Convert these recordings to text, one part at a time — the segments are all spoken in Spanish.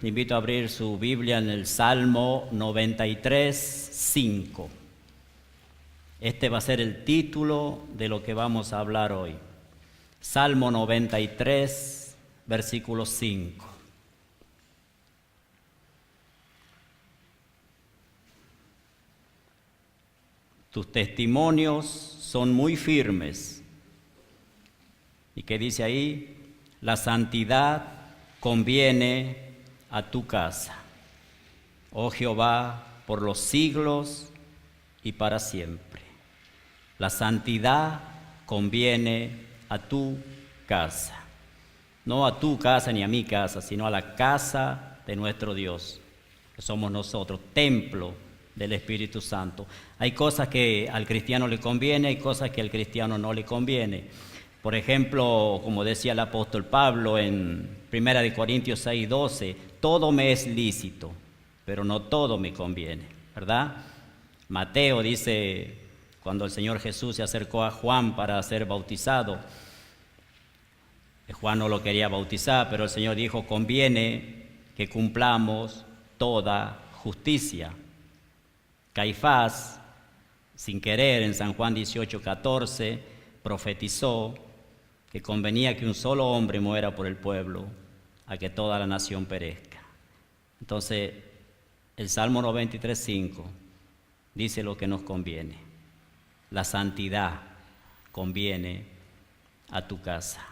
Invito a abrir su Biblia en el Salmo 93, 5. Este va a ser el título de lo que vamos a hablar hoy. Salmo 93, versículo 5. Tus testimonios son muy firmes. ¿Y qué dice ahí? La santidad conviene a tu casa, oh Jehová, por los siglos y para siempre. La santidad conviene a tu casa. No a tu casa ni a mi casa, sino a la casa de nuestro Dios, que somos nosotros, templo del Espíritu Santo. Hay cosas que al cristiano le conviene, hay cosas que al cristiano no le conviene. Por ejemplo, como decía el apóstol Pablo en 1 Corintios 6:12, todo me es lícito, pero no todo me conviene, ¿verdad? Mateo dice, cuando el Señor Jesús se acercó a Juan para ser bautizado, Juan no lo quería bautizar, pero el Señor dijo, conviene que cumplamos toda justicia. Caifás, sin querer, en San Juan 18:14, profetizó que convenía que un solo hombre muera por el pueblo, a que toda la nación perezca. Entonces, el Salmo 93:5 dice lo que nos conviene. La santidad conviene a tu casa,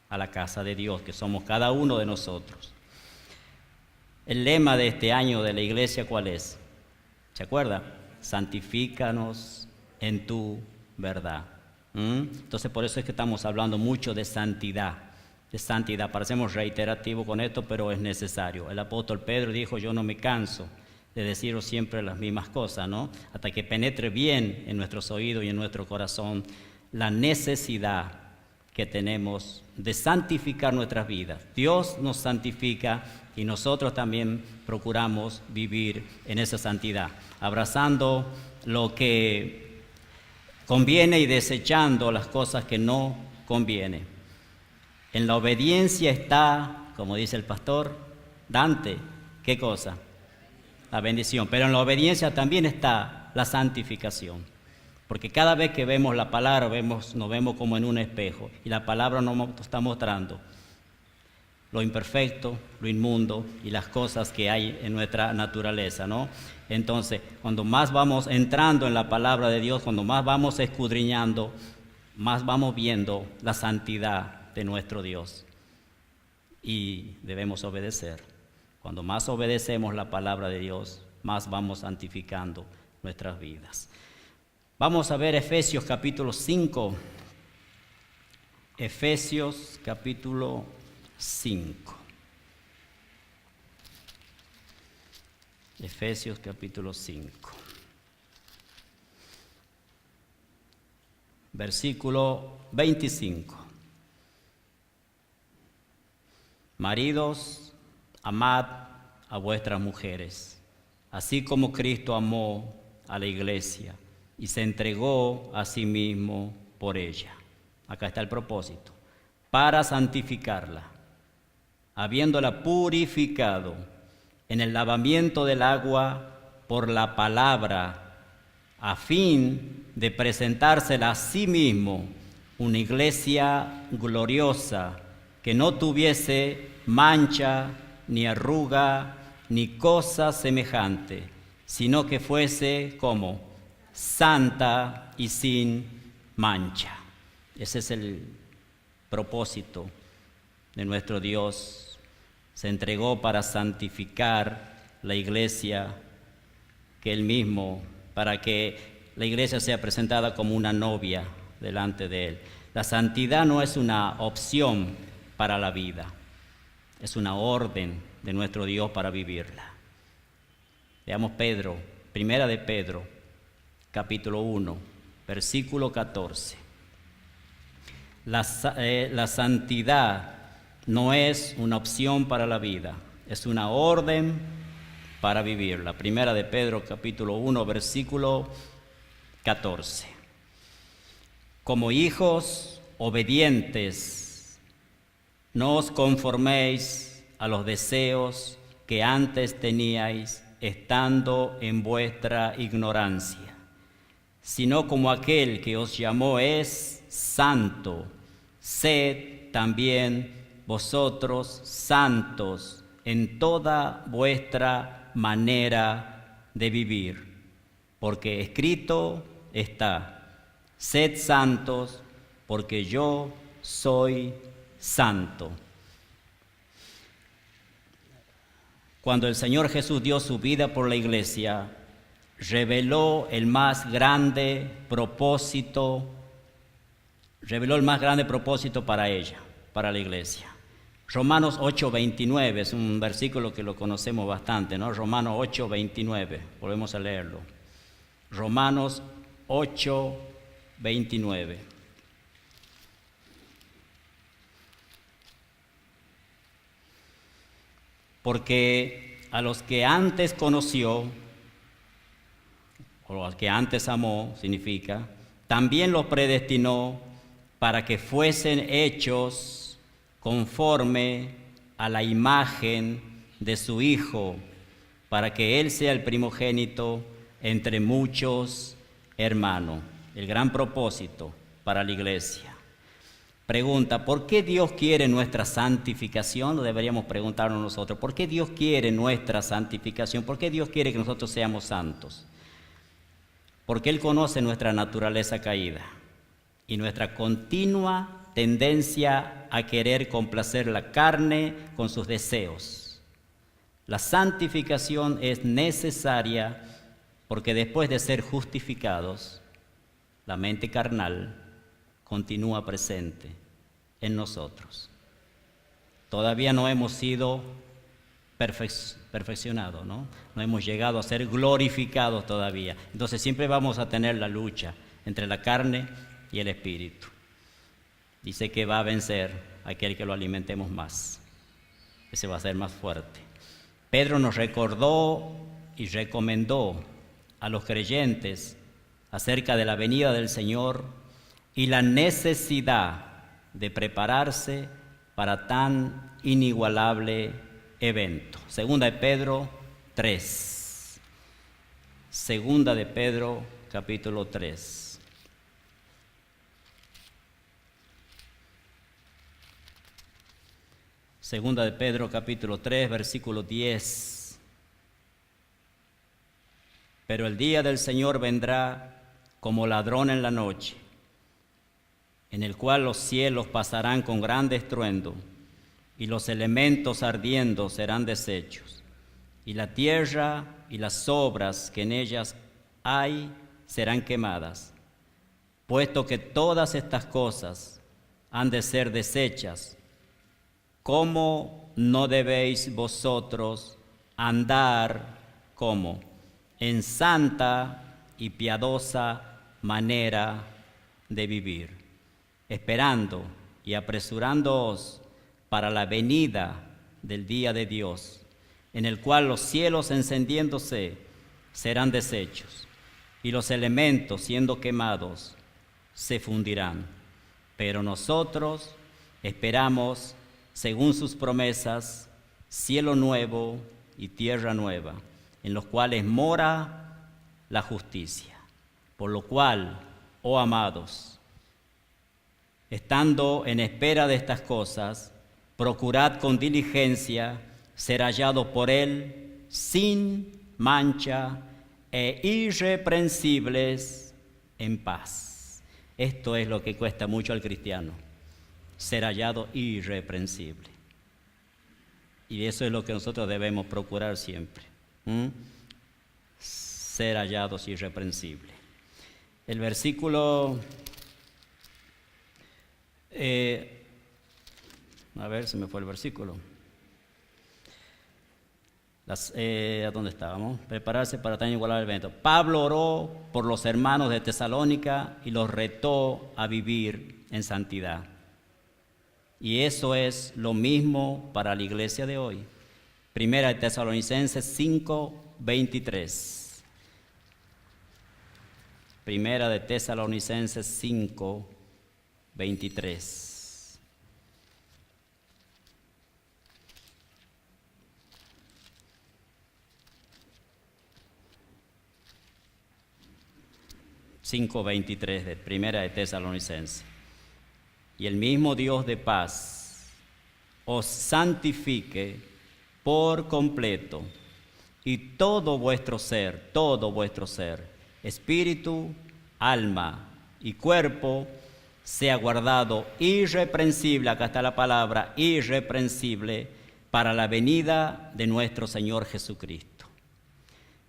a la casa de Dios, que somos cada uno de nosotros. El lema de este año de la iglesia, ¿cuál es? ¿Se acuerda? Santifícanos en tu verdad. Entonces, por eso es que estamos hablando mucho de santidad. Parecemos reiterativos con esto, pero es necesario. El apóstol Pedro dijo, yo no me canso de deciros siempre las mismas cosas, ¿no? Hasta que penetre bien en nuestros oídos y en nuestro corazón la necesidad que tenemos de santificar nuestras vidas. Dios nos santifica y nosotros también procuramos vivir en esa santidad, abrazando lo que conviene y desechando las cosas que no convienen. En la obediencia está, como dice el pastor Dante, ¿qué cosa? La bendición. Pero en la obediencia también está la santificación. Porque cada vez que vemos la palabra, nos vemos como en un espejo. Y la palabra nos está mostrando lo imperfecto, lo inmundo y las cosas que hay en nuestra naturaleza, ¿no? Entonces, cuando más vamos entrando en la palabra de Dios, cuando más vamos escudriñando, más vamos viendo la santidad de nuestro Dios. Y debemos obedecer. Cuando más obedecemos la palabra de Dios, más vamos santificando nuestras vidas. Vamos a ver Efesios capítulo 5. Efesios capítulo 5. Efesios capítulo 5. Versículo 25. Maridos, amad a vuestras mujeres, así como Cristo amó a la iglesia y se entregó a sí mismo por ella. Acá está el propósito. Para santificarla, habiéndola purificado en el lavamiento del agua por la palabra, a fin de presentársela a sí mismo una iglesia gloriosa, que no tuviese mancha, ni arruga, ni cosa semejante, sino que fuese como santa y sin mancha. Ese es el propósito de nuestro Dios. Se entregó para santificar la iglesia, que Él mismo, para que la iglesia sea presentada como una novia delante de Él. La santidad no es una opción para la vida, es una orden de nuestro Dios para vivirla. Veamos Pedro, primera de Pedro, capítulo 1, versículo 14. La santidad no es una opción para la vida, es una orden para vivirla. Primera de Pedro, capítulo 1, versículo 14. Como hijos obedientes, no os conforméis a los deseos que antes teníais estando en vuestra ignorancia, sino como aquel que os llamó es santo, sed también vosotros santos en toda vuestra manera de vivir, porque escrito está: sed santos, porque yo soy santo. Cuando el Señor Jesús dio su vida por la iglesia, reveló el más grande propósito para ella, para la iglesia. Romanos 8:29 es un versículo que lo conocemos bastante, ¿no? Romanos 8:29, volvemos a leerlo. Romanos 8:29. Porque a los que antes conoció, o a los que antes amó, significa, también los predestinó para que fuesen hechos conforme a la imagen de su Hijo, para que Él sea el primogénito entre muchos hermanos. El gran propósito para la iglesia. Pregunta: ¿por qué Dios quiere nuestra santificación? Lo deberíamos preguntarnos nosotros. ¿Por qué Dios quiere nuestra santificación? ¿Por qué Dios quiere que nosotros seamos santos? Porque Él conoce nuestra naturaleza caída y nuestra continua tendencia a querer complacer la carne con sus deseos. La santificación es necesaria porque después de ser justificados, la mente carnal continúa presente en nosotros. Todavía no hemos sido perfeccionados, ¿no? No hemos llegado a ser glorificados todavía. Entonces siempre vamos a tener la lucha entre la carne y el espíritu. Dice que va a vencer aquel que lo alimentemos más. Ese va a ser más fuerte. Pedro nos recordó y recomendó a los creyentes acerca de la venida del Señor y la necesidad de prepararse para tan inigualable evento. Segunda de Pedro 3. Segunda de Pedro, capítulo 3. Segunda de Pedro, capítulo 3, versículo 10. Pero el día del Señor vendrá como ladrón en la noche, en el cual los cielos pasarán con grande estruendo, y los elementos ardiendo serán deshechos, y la tierra y las obras que en ellas hay serán quemadas. Puesto que todas estas cosas han de ser deshechas, ¿cómo no debéis vosotros andar como en santa y piadosa manera de vivir, esperando y apresurándoos para la venida del día de Dios, en el cual los cielos encendiéndose serán deshechos, y los elementos siendo quemados se fundirán? Pero nosotros esperamos, según sus promesas, cielo nuevo y tierra nueva, en los cuales mora la justicia. Por lo cual, oh amados, estando en espera de estas cosas, procurad con diligencia ser hallados por Él sin mancha e irreprensibles en paz. Esto es lo que cuesta mucho al cristiano, ser hallado irreprensible. Y eso es lo que nosotros debemos procurar siempre, ser hallados irreprensibles. El versículo, a ver, se me fue el versículo. ¿A dónde estábamos? Prepararse para tan igualar el evento. Pablo oró por los hermanos de Tesalónica y los retó a vivir en santidad. Y eso es lo mismo para la iglesia de hoy. Primera de Tesalonicenses 5:23. Primera de Tesalonicenses 5:23. de Primera de Tesalonicenses. Y el mismo Dios de paz os santifique por completo, y todo vuestro ser, espíritu, alma y cuerpo, sea guardado irreprensible, acá está la palabra, irreprensible, para la venida de nuestro Señor Jesucristo.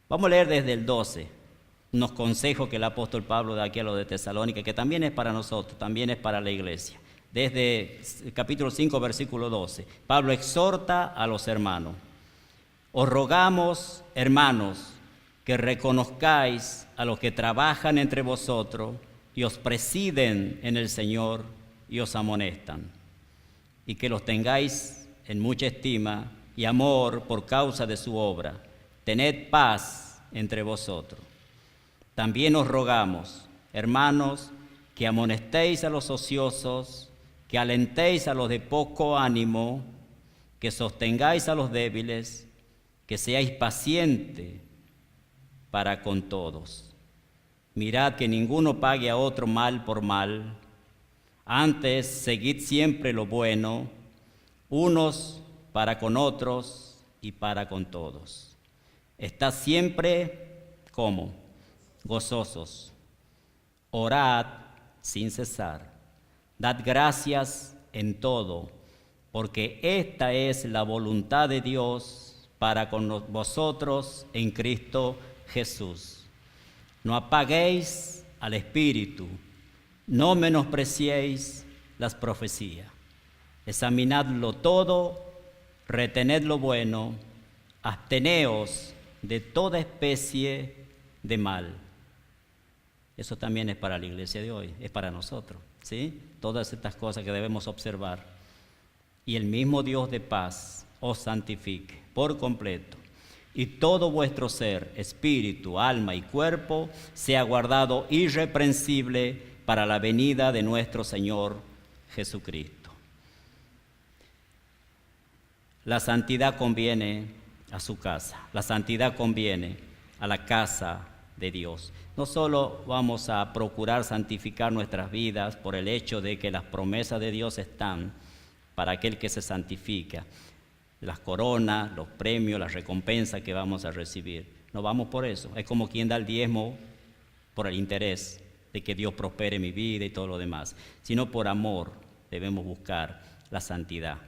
Vamos a leer desde el 12. Unos consejos que el apóstol Pablo da aquí a los de Tesalónica, que también es para nosotros, también es para la iglesia. Desde el capítulo 5, versículo 12, Pablo exhorta a los hermanos. Os rogamos, hermanos, que reconozcáis a los que trabajan entre vosotros y os presiden en el Señor y os amonestan, y que los tengáis en mucha estima y amor por causa de su obra. Tened paz entre vosotros. También os rogamos, hermanos, que amonestéis a los ociosos, que alentéis a los de poco ánimo, que sostengáis a los débiles, que seáis pacientes para con todos. Mirad que ninguno pague a otro mal por mal. Antes, seguid siempre lo bueno, unos para con otros y para con todos. Estad siempre, ¿cómo? Gozosos. Orad sin cesar. Dad gracias en todo, porque esta es la voluntad de Dios para con vosotros en Cristo Jesús. No apaguéis al Espíritu, no menospreciéis las profecías. Examinadlo todo, retened lo bueno, absteneos de toda especie de mal. Eso también es para la iglesia de hoy, es para nosotros, ¿sí? Todas estas cosas que debemos observar. Y el mismo Dios de paz os santifique por completo, y todo vuestro ser, espíritu, alma y cuerpo, sea guardado irreprensible para la venida de nuestro Señor Jesucristo. La santidad conviene a su casa, la santidad conviene a la casa de Dios. No solo vamos a procurar santificar nuestras vidas por el hecho de que las promesas de Dios están para aquel que se santifica, las coronas, los premios, las recompensas que vamos a recibir. No vamos por eso. Es como quien da el diezmo por el interés de que Dios prospere mi vida y todo lo demás, sino por amor debemos buscar la santidad.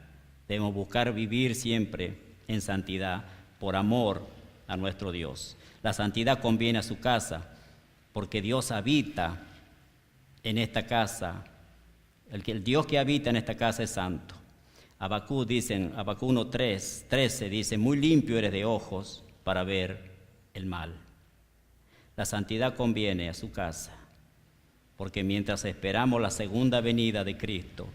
Debemos buscar vivir siempre en santidad por amor a nuestro Dios. La santidad conviene a su casa porque Dios habita en esta casa. El Dios que habita en esta casa es santo. Habacuc 1:13 dice, muy limpio eres de ojos para ver el mal. La santidad conviene a su casa, porque mientras esperamos la segunda venida de Cristo,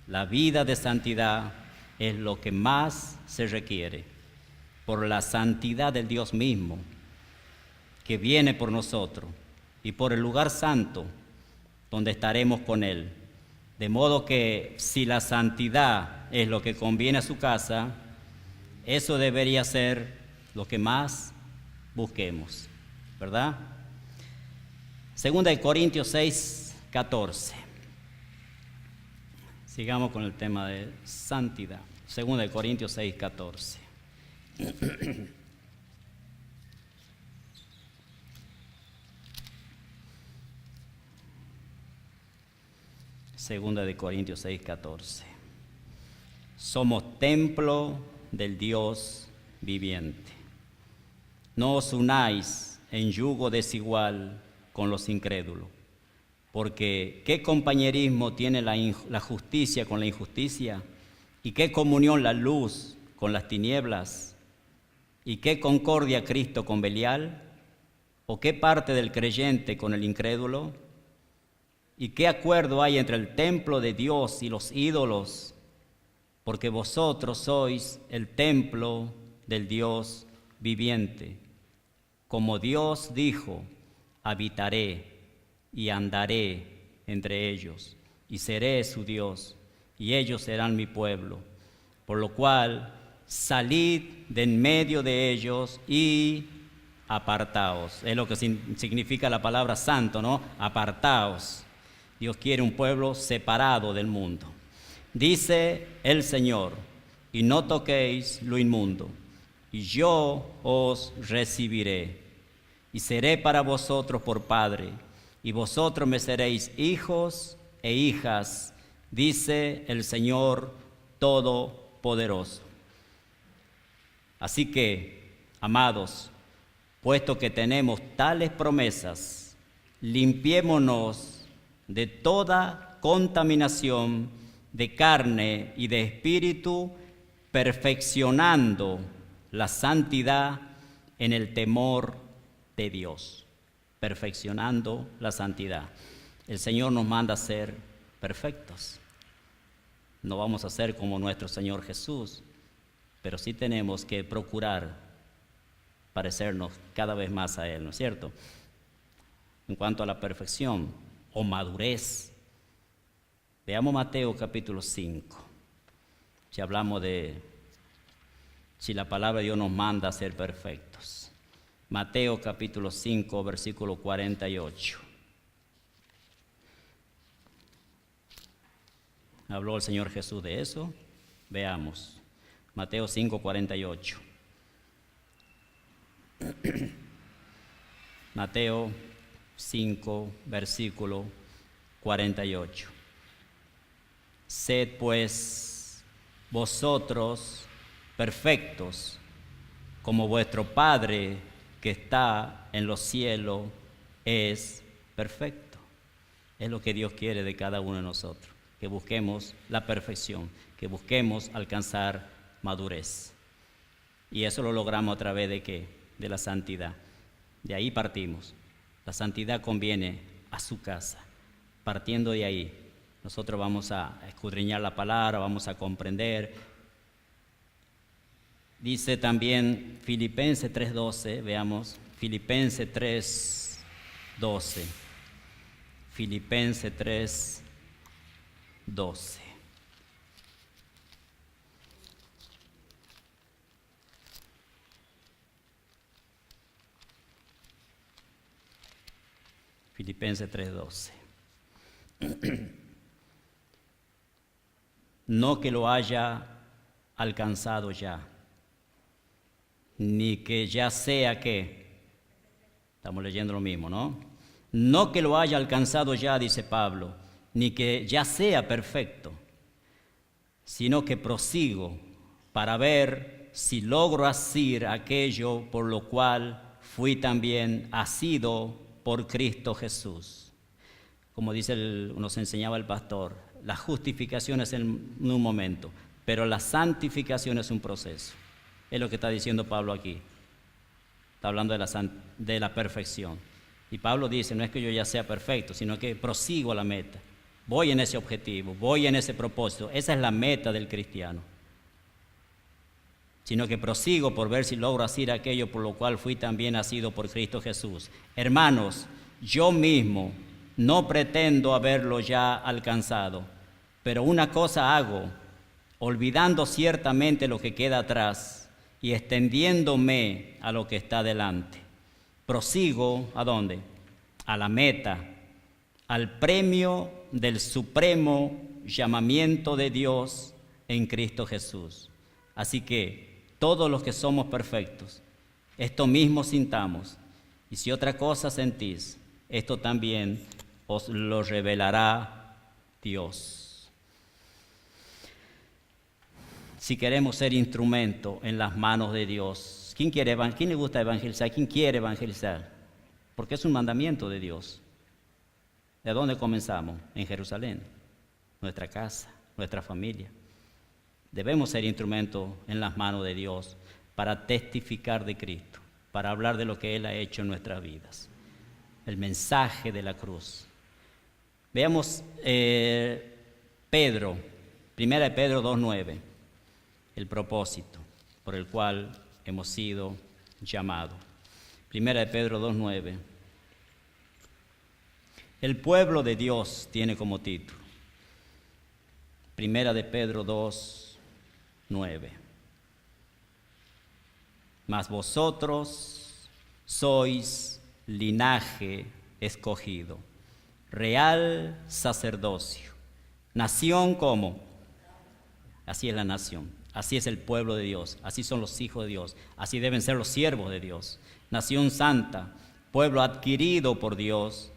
la vida de santidad es lo que más se requiere, por la santidad del Dios mismo, que viene por nosotros, y por el lugar santo, donde estaremos con Él. De modo que si la santidad es lo que conviene a su casa, eso debería ser lo que más busquemos, ¿verdad? Segunda de Corintios 6:14. Sigamos con el tema de santidad. Segunda de Corintios 6:14. Segunda de Corintios 6:14. Somos templo del Dios viviente. No os unáis en yugo desigual con los incrédulos, porque ¿qué compañerismo tiene la justicia con la injusticia? ¿Y qué comunión la luz con las tinieblas? ¿Y qué concordia Cristo con Belial? ¿O qué parte del creyente con el incrédulo? ¿Y qué acuerdo hay entre el templo de Dios y los ídolos? Porque vosotros sois el templo del Dios viviente. Como Dios dijo, habitaré y andaré entre ellos, y seré su Dios, y ellos serán mi pueblo. Por lo cual, salid de en medio de ellos y apartaos. Es lo que significa la palabra santo, ¿no? Apartaos. Dios quiere un pueblo separado del mundo. Dice el Señor, y no toquéis lo inmundo, y yo os recibiré, y seré para vosotros por Padre, y vosotros me seréis hijos e hijas, dice el Señor Todopoderoso. Así que, amados, puesto que tenemos tales promesas, limpiémonos de toda contaminación de carne y de espíritu, perfeccionando la santidad en el temor de Dios. Perfeccionando la santidad. El Señor nos manda a ser perfectos. No vamos a ser como nuestro Señor Jesús, pero sí tenemos que procurar parecernos cada vez más a Él, ¿no es cierto? En cuanto a la perfección o madurez, veamos Mateo capítulo 5. Si hablamos de si la palabra de Dios nos manda a ser perfectos. Mateo capítulo 5, versículo 48. ¿Habló el Señor Jesús de eso? Veamos. Mateo 5, 48. Mateo 5, versículo 48. Sed pues vosotros perfectos, como vuestro Padre que está en los cielos es perfecto. Es lo que Dios quiere de cada uno de nosotros, que busquemos la perfección, que busquemos alcanzar madurez. Y eso lo logramos a través de ¿qué? De la santidad. De ahí partimos. La santidad conviene a su casa. Partiendo de ahí, nosotros vamos a escudriñar la palabra, vamos a comprender. Dice también Filipenses 3:12, veamos, Filipenses 3:12. Filipenses 3:12. Filipenses 3:12. No que lo haya alcanzado ya, ni que ya sea que, estamos leyendo lo mismo, ¿no? No que lo haya alcanzado ya, dice Pablo, ni que ya sea perfecto, sino que prosigo para ver si logro asir aquello por lo cual fui también asido por Cristo Jesús. Como dice nos enseñaba el pastor, la justificación es en un momento, pero la santificación es un proceso. Es lo que está diciendo Pablo aquí. Está hablando de la perfección. Y Pablo dice, no es que yo ya sea perfecto, sino que prosigo a la meta. Voy en ese objetivo, voy en ese propósito. Esa es la meta del cristiano. Sino que prosigo por ver si logro hacer aquello por lo cual fui también nacido por Cristo Jesús. Hermanos, yo mismo no pretendo haberlo ya alcanzado, pero una cosa hago, olvidando ciertamente lo que queda atrás y extendiéndome a lo que está delante. Prosigo, ¿a dónde? A la meta, al premio del supremo llamamiento de Dios en Cristo Jesús. Así que todos los que somos perfectos, esto mismo sintamos, y si otra cosa sentís, esto también os lo revelará Dios. Si queremos ser instrumento en las manos de Dios, ¿quién le gusta evangelizar? ¿Quién quiere evangelizar? Porque es un mandamiento de Dios. ¿De dónde comenzamos? En Jerusalén, nuestra casa, nuestra familia. Debemos ser instrumentos en las manos de Dios para testificar de Cristo, para hablar de lo que Él ha hecho en nuestras vidas. El mensaje de la cruz. Veamos Pedro, 1 Pedro 2:9, el propósito por el cual hemos sido llamados. 1 Pedro 2:9. El pueblo de Dios tiene como título. 1 Pedro 2:9. Mas vosotros sois linaje escogido, real sacerdocio, nación como. Así es la nación, así es el pueblo de Dios, así son los hijos de Dios, así deben ser los siervos de Dios. Nación santa, pueblo adquirido por Dios.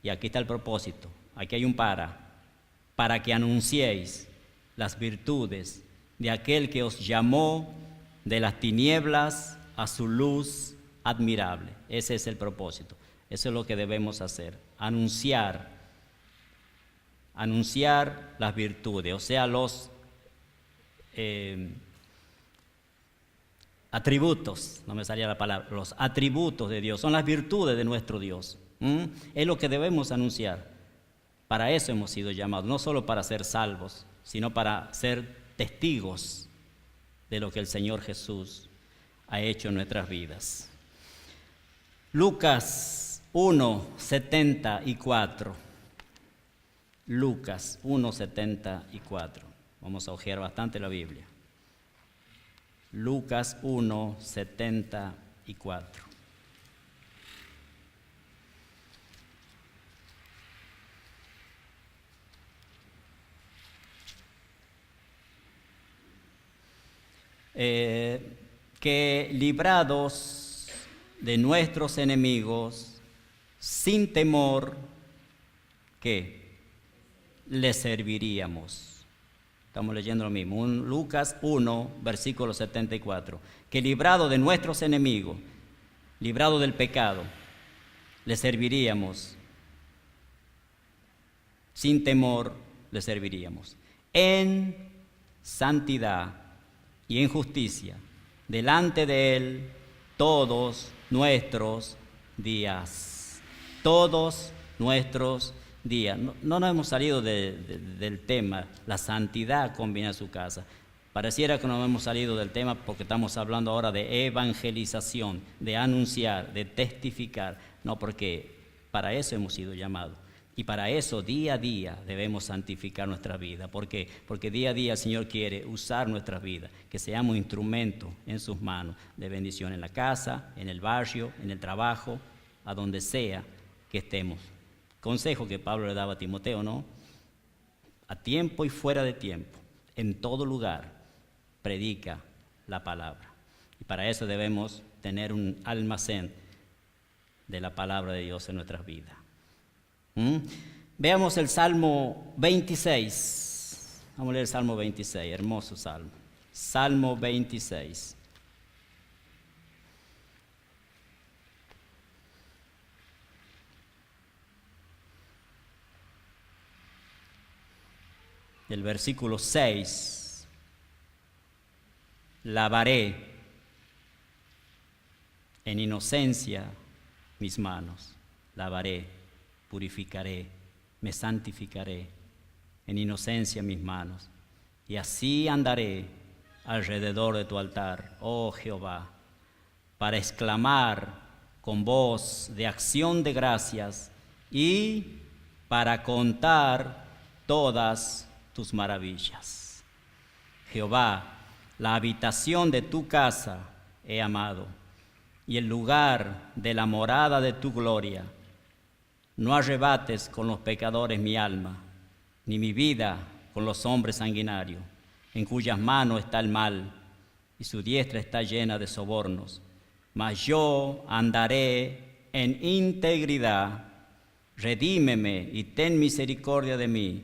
Y aquí está el propósito, aquí hay un para que anunciéis las virtudes de aquel que os llamó de las tinieblas a su luz admirable. Ese es el propósito, eso es lo que debemos hacer, anunciar las virtudes, o sea, los atributos, no me salía la palabra, los atributos de Dios, son las virtudes de nuestro Dios. Es lo que debemos anunciar. Para eso hemos sido llamados, no solo para ser salvos, sino para ser testigos de lo que el Señor Jesús ha hecho en nuestras vidas. Lucas 1:74. Lucas 1:74. Vamos a hojear bastante la Biblia. Lucas 1:74. Que librados de nuestros enemigos, sin temor, ¿qué? Le serviríamos. Estamos leyendo lo mismo. Lucas 1, versículo 74. Que librado de nuestros enemigos, librado del pecado, le serviríamos. Sin temor, le serviríamos. En santidad y en justicia, delante de Él, todos nuestros días. Todos nuestros días. No nos hemos salido del tema, la santidad conviene a su casa. Pareciera que no hemos salido del tema porque estamos hablando ahora de evangelización, de anunciar, de testificar. No, porque para eso hemos sido llamados. Y para eso día a día debemos santificar nuestra vida. ¿Por qué? Porque día a día el Señor quiere usar nuestras vidas, que seamos instrumentos en sus manos de bendición en la casa, en el barrio, en el trabajo, a donde sea que estemos. Consejo que Pablo le daba a Timoteo, ¿no? A tiempo y fuera de tiempo, en todo lugar, predica la palabra. Y para eso debemos tener un almacén de la palabra de Dios en nuestras vidas. Veamos el Salmo 26. Vamos a leer el Salmo 26, hermoso salmo. Salmo 26. Del versículo 6. Lavaré en inocencia mis manos. Lavaré. Purificaré, me santificaré, en inocencia mis manos, y así andaré alrededor de tu altar, oh Jehová, para exclamar con voz de acción de gracias y para contar todas tus maravillas. Jehová, la habitación de tu casa he amado, y el lugar de la morada de tu gloria. No arrebates con los pecadores mi alma, ni mi vida con los hombres sanguinarios, en cuyas manos está el mal, y su diestra está llena de sobornos. Mas yo andaré en integridad, redímeme y ten misericordia de mí.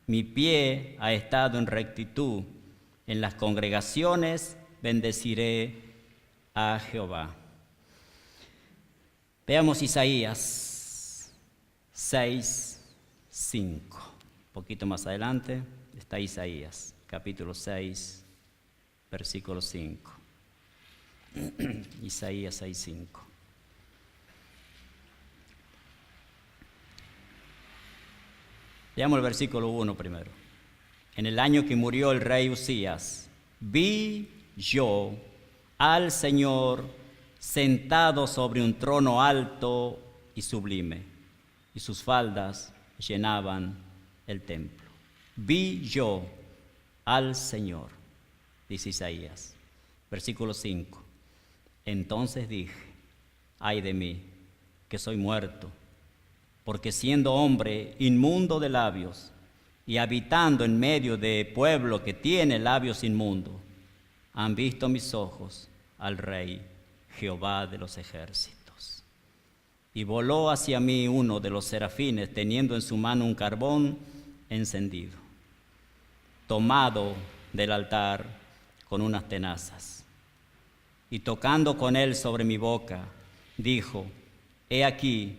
Mi pie ha estado en rectitud, en las congregaciones bendeciré a Jehová. Veamos Isaías 6:5. Un poquito más adelante está Isaías, capítulo 6, versículo 5. Isaías 6:5. Leamos el versículo 1 primero. En el año que murió el rey Usías, vi yo al Señor sentado sobre un trono alto y sublime, y sus faldas llenaban el templo. Vi yo al Señor, dice Isaías. Versículo 5. Entonces dije, ay de mí, que soy muerto, porque siendo hombre inmundo de labios y habitando en medio de pueblo que tiene labios inmundos, han visto mis ojos al Rey Jehová de los ejércitos. Y voló hacia mí uno de los serafines, teniendo en su mano un carbón encendido, tomado del altar con unas tenazas. Y tocando con él sobre mi boca, dijo, he aquí,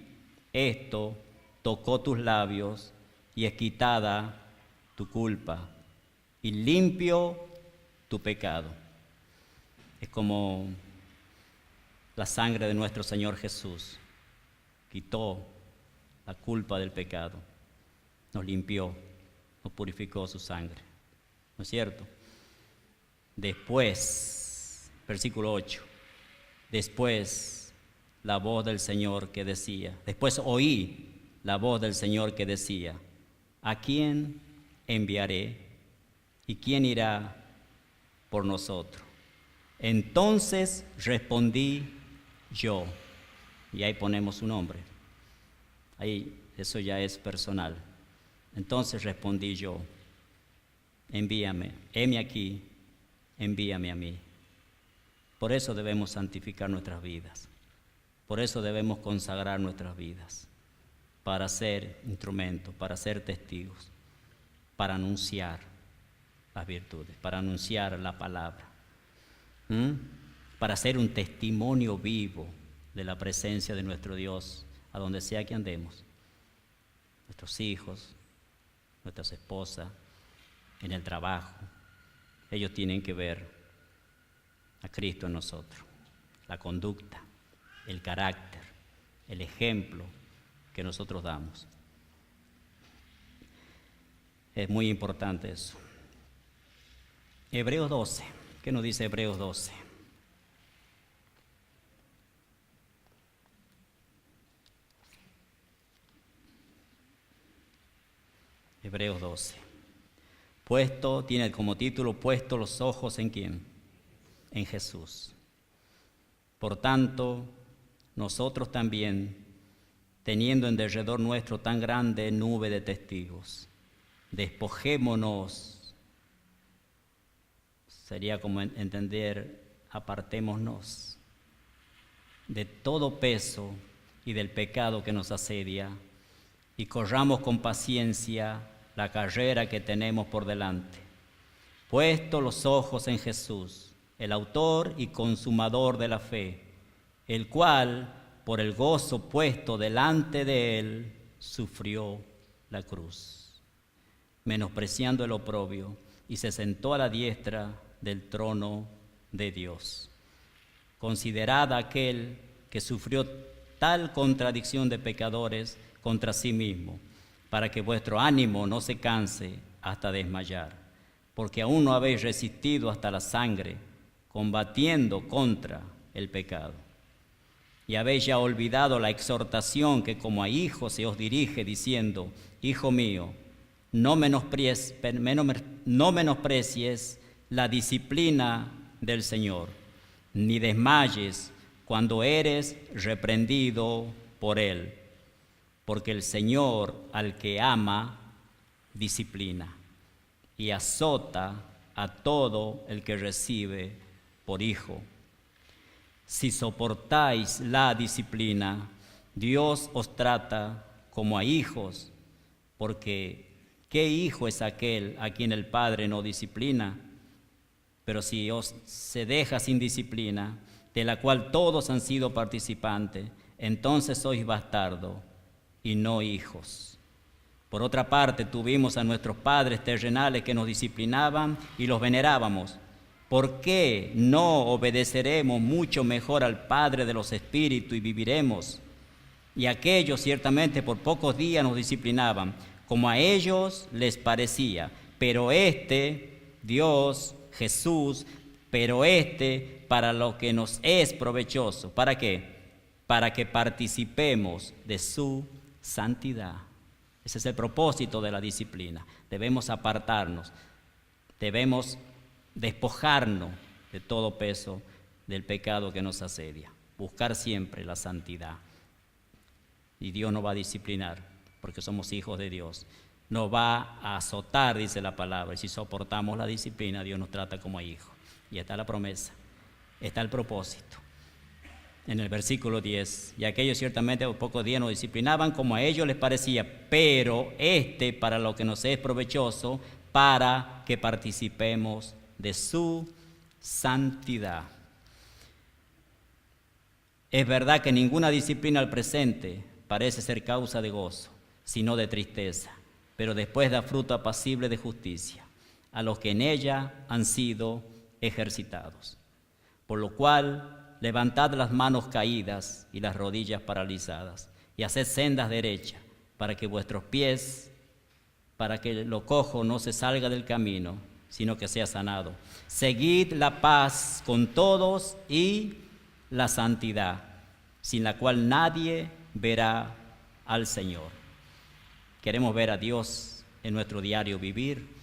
esto tocó tus labios y es quitada tu culpa y limpio tu pecado. Es como la sangre de nuestro Señor Jesús quitó la culpa del pecado, nos limpió, nos purificó su sangre, ¿no es cierto? Después, versículo 8, después la voz del Señor que decía, después oí la voz del Señor que decía, ¿a quién enviaré y quién irá por nosotros? Entonces respondí yo, y ahí ponemos su nombre, ahí eso ya es personal. Entonces respondí yo, envíame, heme aquí, envíame a mí. Por eso debemos santificar nuestras vidas, por eso debemos consagrar nuestras vidas, para ser instrumentos, para ser testigos, para anunciar las virtudes, para anunciar la palabra, para ser un testimonio vivo de la presencia de nuestro Dios, a donde sea que andemos, nuestros hijos, nuestras esposas, en el trabajo, ellos tienen que ver a Cristo en nosotros, la conducta, el carácter, el ejemplo que nosotros damos. Es muy importante eso. Hebreos 12, ¿qué nos dice Hebreos 12? Hebreos 12. Tiene como título, puesto los ojos ¿en quién? En Jesús. Por tanto, nosotros también, teniendo en derredor nuestro tan grande nube de testigos, despojémonos, sería como entender, apartémonos de todo peso y del pecado que nos asedia y corramos con paciencia la carrera que tenemos por delante, puesto los ojos en Jesús, el autor y consumador de la fe, el cual, por el gozo puesto delante de él, sufrió la cruz, menospreciando el oprobio, y se sentó a la diestra del trono de Dios. Considerad aquel que sufrió tal contradicción de pecadores contra sí mismo, para que vuestro ánimo no se canse hasta desmayar, porque aún no habéis resistido hasta la sangre, combatiendo contra el pecado. Y habéis ya olvidado la exhortación que como a hijos se os dirige, diciendo, Hijo mío, no menosprecies la disciplina del Señor, ni desmayes cuando eres reprendido por Él, porque el Señor al que ama, disciplina y azota a todo el que recibe por hijo. Si soportáis la disciplina, Dios os trata como a hijos, porque ¿qué hijo es aquel a quien el Padre no disciplina? Pero si os se deja sin disciplina, de la cual todos han sido participantes, entonces sois bastardos y no hijos. Por otra parte, tuvimos a nuestros padres terrenales que nos disciplinaban y los venerábamos, ¿Por qué no obedeceremos mucho mejor al Padre de los Espíritus y viviremos? Y aquellos ciertamente por pocos días nos disciplinaban, como a ellos les parecía. Pero Dios, Jesús, para lo que nos es provechoso. ¿Para qué? Para que participemos de su santidad. Ese es el propósito de la disciplina. Debemos apartarnos, debemos despojarnos de todo peso del pecado que nos asedia. Buscar siempre la santidad. Y Dios nos va a disciplinar, porque somos hijos de Dios. Nos va a azotar, dice la palabra. Y si soportamos la disciplina, Dios nos trata como hijos. Y está la promesa, está el propósito. En el versículo 10, y aquellos ciertamente por pocos días nos disciplinaban como a ellos les parecía, pero para lo que nos es provechoso, para que participemos de su santidad. Es verdad que ninguna disciplina al presente parece ser causa de gozo, sino de tristeza, pero después da fruto apacible de justicia a los que en ella han sido ejercitados. Por lo cual, levantad las manos caídas y las rodillas paralizadas, y haced sendas derechas, para que vuestros pies, para que lo cojo no se salga del camino, sino que sea sanado. Seguid la paz con todos y la santidad, sin la cual nadie verá al Señor. Queremos ver a Dios en nuestro diario vivir.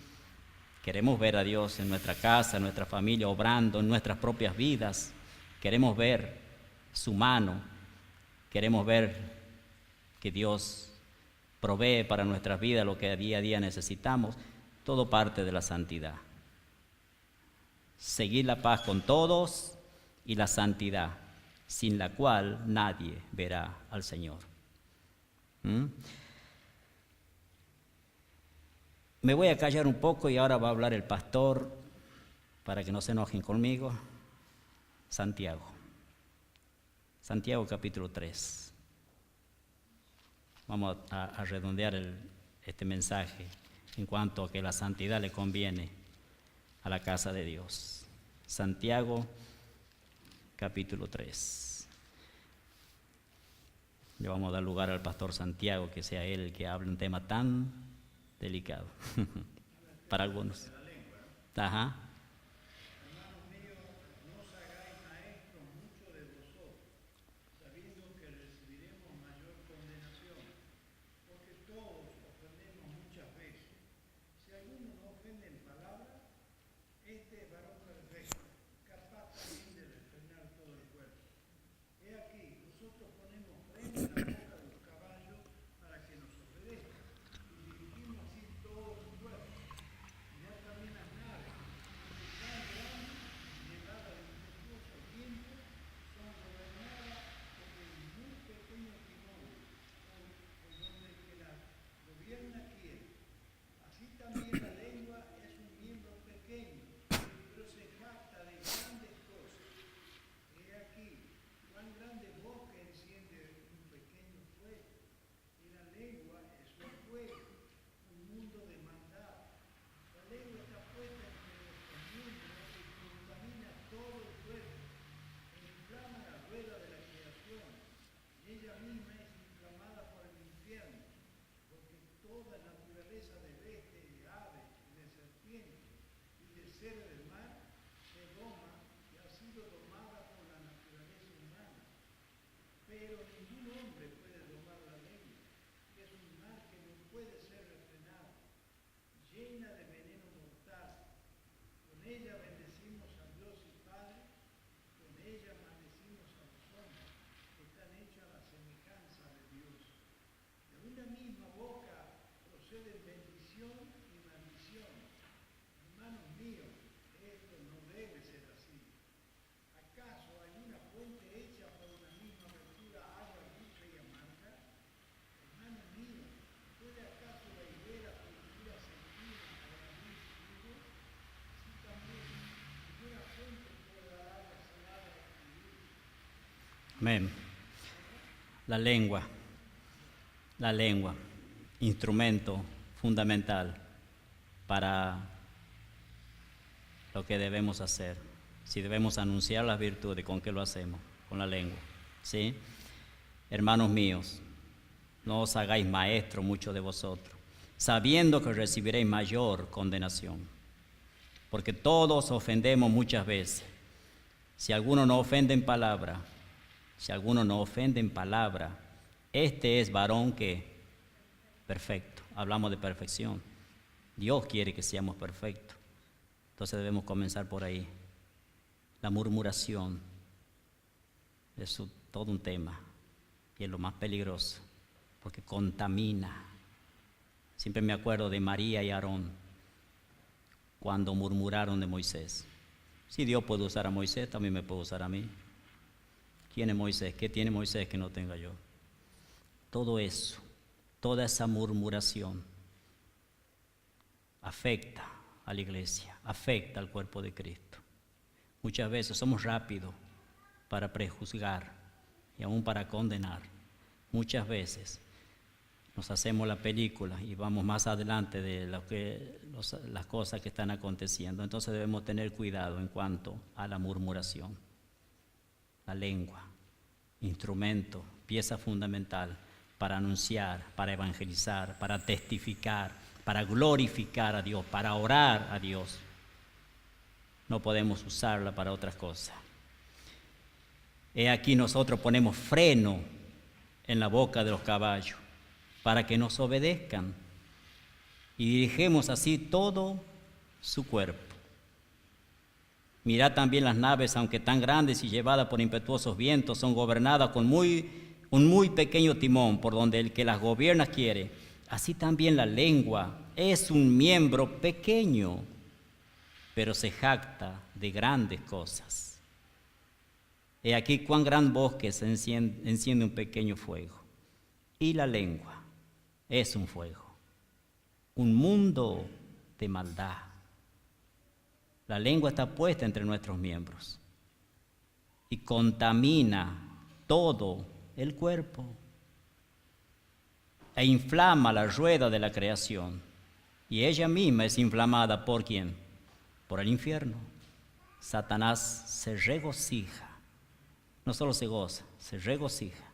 Queremos ver a Dios en nuestra casa, en nuestra familia, obrando en nuestras propias vidas. Queremos ver su mano. Queremos ver que Dios provee para nuestras vidas lo que día a día necesitamos. Todo parte de la santidad. Seguir la paz con todos y la santidad, sin la cual nadie verá al Señor. Me voy a callar un poco y ahora va a hablar el pastor para que no se enojen conmigo. Santiago capítulo 3. Vamos a redondear este mensaje en cuanto a que la santidad le conviene a la casa de Dios. Santiago capítulo 3. Le vamos a dar lugar al pastor Santiago, que sea él el que hable un tema tan delicado para algunos. Ajá. Amén. La lengua, instrumento fundamental para lo que debemos hacer. Si debemos anunciar las virtudes, ¿con qué lo hacemos? Con la lengua, ¿sí? Hermanos míos, no os hagáis maestros muchos de vosotros, sabiendo que recibiréis mayor condenación. Porque todos ofendemos muchas veces. Si alguno no ofende en palabra, este es varón que perfecto. Hablamos de perfección. Dios quiere que seamos perfectos. Entonces debemos comenzar por ahí. La murmuración es todo un tema y es lo más peligroso porque contamina. Siempre me acuerdo de María y Aarón cuando murmuraron de Moisés. Si Dios puede usar a Moisés, también me puede usar a mí. ¿Quién es Moisés? ¿Qué tiene Moisés que no tenga yo? Todo eso, toda esa murmuración afecta a la iglesia, afecta al cuerpo de Cristo. Muchas veces somos rápidos para prejuzgar y aún para condenar. Muchas veces nos hacemos la película y vamos más adelante de las cosas que están aconteciendo. Entonces debemos tener cuidado en cuanto a la murmuración. La lengua, instrumento, pieza fundamental para anunciar, para evangelizar, para testificar, para glorificar a Dios, para orar a Dios. No podemos usarla para otras cosas. He aquí nosotros ponemos freno en la boca de los caballos para que nos obedezcan y dirigimos así todo su cuerpo. Mirad también las naves, aunque tan grandes y llevadas por impetuosos vientos, son gobernadas con un muy pequeño timón, por donde el que las gobierna quiere. Así también la lengua es un miembro pequeño, pero se jacta de grandes cosas. He aquí cuán gran bosque se enciende un pequeño fuego. Y la lengua es un fuego, un mundo de maldad. La lengua está puesta entre nuestros miembros y contamina todo el cuerpo e inflama la rueda de la creación. Y ella misma es inflamada ¿por quién? Por el infierno. Satanás se regocija, no solo se goza, se regocija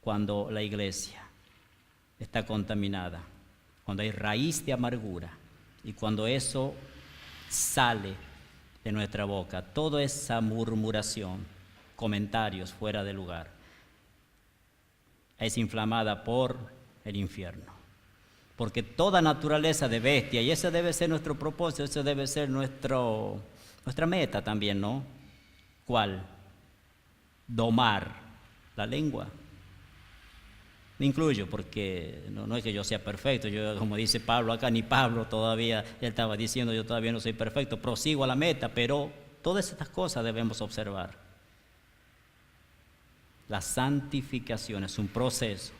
cuando la iglesia está contaminada, cuando hay raíz de amargura y cuando eso sale de nuestra boca, toda esa murmuración, comentarios fuera de lugar, es inflamada por el infierno. Porque toda naturaleza de bestia, y ese debe ser nuestro propósito, ese debe ser nuestra meta también, ¿no? ¿Cuál? Domar la lengua. Me incluyo porque no es que yo sea perfecto, yo, como dice Pablo acá, ni Pablo todavía, él estaba diciendo yo todavía no soy perfecto, prosigo a la meta, pero todas estas cosas debemos observar. La santificación es un proceso,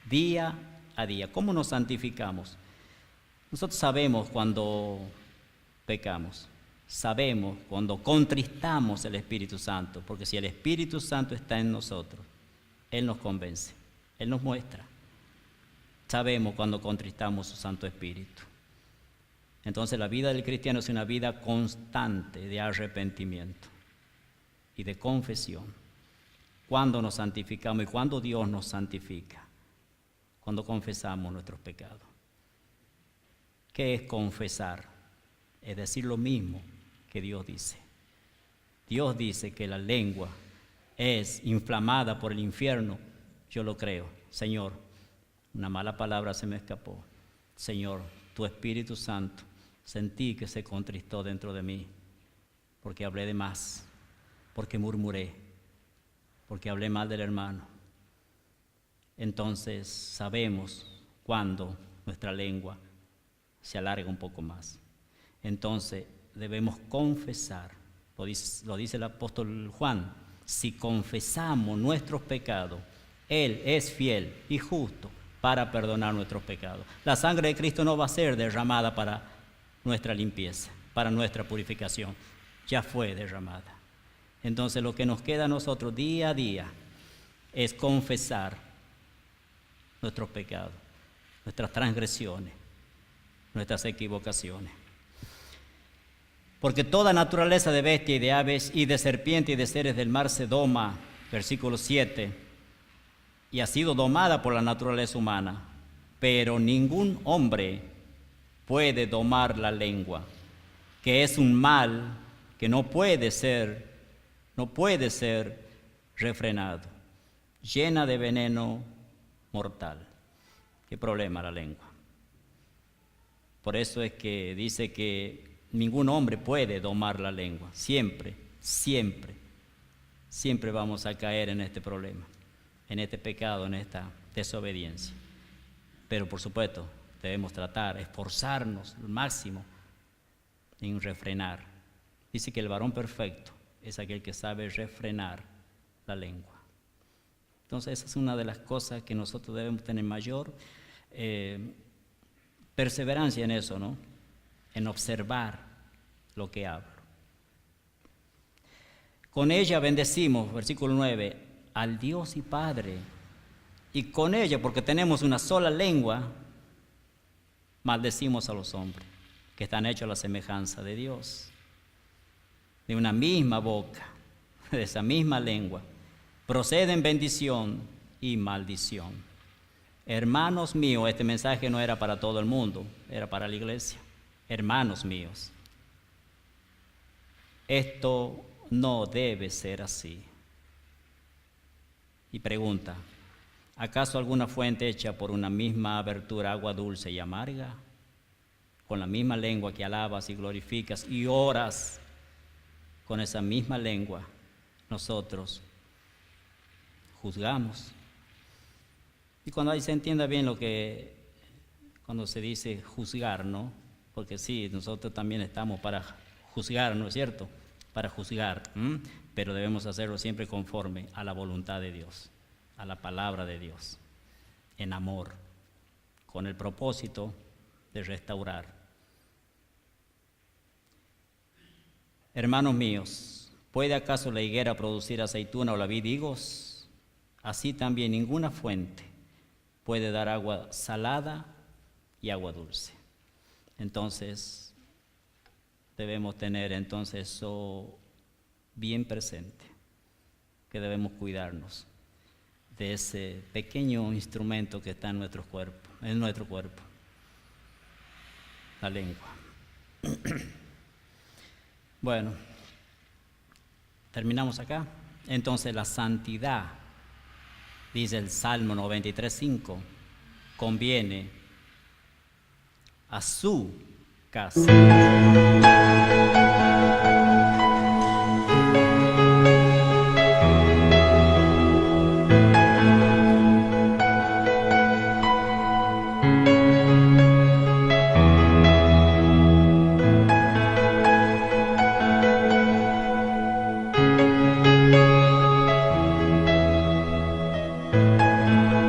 día a día. ¿Cómo nos santificamos? Nosotros sabemos cuando pecamos, sabemos cuando contristamos el Espíritu Santo, porque si el Espíritu Santo está en nosotros, Él nos convence. Él nos muestra. Sabemos cuando contristamos su Santo Espíritu. Entonces la vida del cristiano es una vida constante de arrepentimiento y de confesión. Cuando nos santificamos y cuando Dios nos santifica, cuando confesamos nuestros pecados. ¿Qué es confesar? Es decir lo mismo que Dios dice. Dios dice que la lengua es inflamada por el infierno. Yo lo creo. Señor, una mala palabra se me escapó. Señor, tu Espíritu Santo, sentí que se contristó dentro de mí, porque hablé de más, porque murmuré, porque hablé mal del hermano. Entonces sabemos cuando nuestra lengua se alarga un poco más. Entonces debemos confesar, lo dice el apóstol Juan, si confesamos nuestros pecados, Él es fiel y justo para perdonar nuestros pecados. La sangre de Cristo no va a ser derramada para nuestra limpieza, para nuestra purificación. Ya fue derramada. Entonces lo que nos queda a nosotros día a día es confesar nuestros pecados, nuestras transgresiones, nuestras equivocaciones. Porque toda naturaleza de bestia y de aves y de serpiente y de seres del mar se doma, versículo 7, y ha sido domada por la naturaleza humana, pero ningún hombre puede domar la lengua, que es un mal que no puede ser refrenado, llena de veneno mortal. ¿Qué problema la lengua? Por eso es que dice que ningún hombre puede domar la lengua. Siempre vamos a caer en este problema, en este pecado, en esta desobediencia. Pero por supuesto, debemos esforzarnos al máximo en refrenar. Dice que el varón perfecto es aquel que sabe refrenar la lengua. Entonces, esa es una de las cosas que nosotros debemos tener mayor perseverancia en eso, ¿no? En observar lo que hablo. Con ella bendecimos, versículo 9, al Dios y Padre. Y con ella, porque tenemos una sola lengua, maldecimos a los hombres, que están hechos a la semejanza de Dios. De una misma boca, de esa misma lengua, proceden bendición y maldición. Hermanos míos, este mensaje no era para todo el mundo, era para la iglesia. Hermanos míos, esto no debe ser así. Y pregunta, ¿acaso alguna fuente hecha por una misma abertura, agua dulce y amarga? Con la misma lengua que alabas y glorificas y oras, con esa misma lengua nosotros juzgamos. Y cuando ahí se entienda bien cuando se dice juzgar, ¿no? Porque sí, nosotros también estamos para juzgar, ¿no es cierto? Para juzgar, pero debemos hacerlo siempre conforme a la voluntad de Dios, a la palabra de Dios, en amor, con el propósito de restaurar. Hermanos míos, ¿puede acaso la higuera producir aceituna o la vid higos? Así también ninguna fuente puede dar agua salada y agua dulce. Entonces, debemos tener eso bien presente, que debemos cuidarnos de ese pequeño instrumento que está en nuestro cuerpo, la lengua. Bueno, terminamos acá. Entonces, la santidad, dice el Salmo 93:5, conviene a su casa.